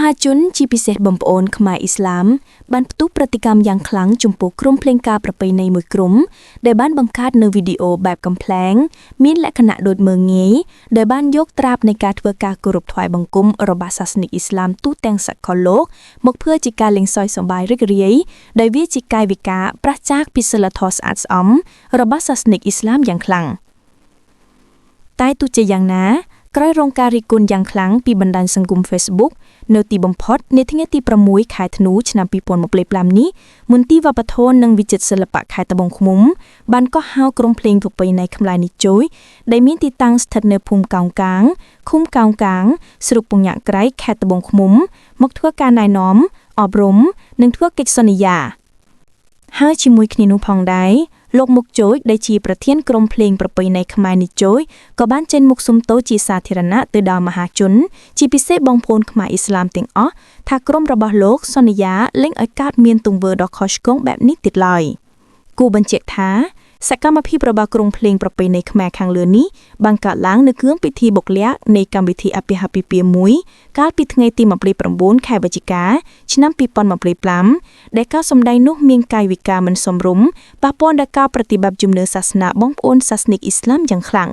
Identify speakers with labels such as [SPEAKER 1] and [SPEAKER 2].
[SPEAKER 1] หาជនជាពិសេសបងប្អូនខ្មែរអ៊ីស្លាមបានផ្ទុះប្រតិកម្មយ៉ាងខ្លាំងចំពោះក្រុមភ្លេងការប្រពៃណីមួយក្រុមដែលបានបង្កើតនៅវីដេអូបែបកំ pl ែងមានលក្ខណៈដូចមើងងាយដែលបានយកត្រាបនៃការធ្វើការគោរពថ្វាយបង្គំរបស់សាសនិកអ៊ីស្លាមទូទាំងសកលលោកមកធ្វើជាការលេងសើចសប្បាយរីករាយដែលវាជាកាយវិការប្រឆាចពីសិលធម៌ស្អាតស្អំរបស់សាសនិកអ៊ីស្លាមយ៉ាងខ្លាំងតែទោះជាយ៉ាងណាក្រោយរងការរិះគន់យ៉ាងខ្លាំងពីបណ្ដាញសង្គម Facebook នៅទីបំផុតនាថ្ងៃទី6ខែធ្នូឆ្នាំ2025នេះមន្ទីរវប្បធម៌និងវិចិត្រសិល្បៈខេត្តត្បូងឃ្មុំបានកោះហៅក្រុមភ្លេងប្រពៃណីខ្មែរនេះជួយដែលមានទីតាំងស្ថិតនៅភូមិកោងកាងឃុំកោងកាងស្រុកពញាក់ក្រៃខេត្តត្បូងឃ្មុំមកធ្វើការណែនាំអប់រំនិងធ្វើកិច្ចសន្យាហើយជាមួយគ្នានោះផងដែរលោកមុកជូចដែលជាប្រធានក្រុមភ្លេងប្រពៃណីខ្មែរនេះជួយក៏បានចេញមុខសុំទោសជាសាធារណៈទៅដល់មហាជនជាពិសេសបងប្អូនខ្មែរអ៊ីស្លាមទាំងអស់ថាក្រុមរបស់លោកសន្យាលែងឲ្យកើតមានទង្វើដ៏ខុសឆ្គងបែបនេះទៀតឡើយគូបញ្ជាក់ថាសកម្មភាពរបស់ក្រុមភ្លេងប្រពៃណីខ្មែរខាងលើនេះបានកើតឡើងនៅក្នុងពិធីបុកល័ក្ខនៃកម្មវិធីអាពាហ៍ពិពាហ៍មួយកាលពីថ្ងៃទី29ខែវិច្ឆិកាឆ្នាំ2025ដែលការសម្ដែងនោះមានកាយវិការមិនសមរម្យប៉ះពាល់ដល់ការប្រតិបត្តិជំនឿសាសនាបងប្អូនសាសនិកអ៊ីស្លាមយ៉ាងខ្លាំង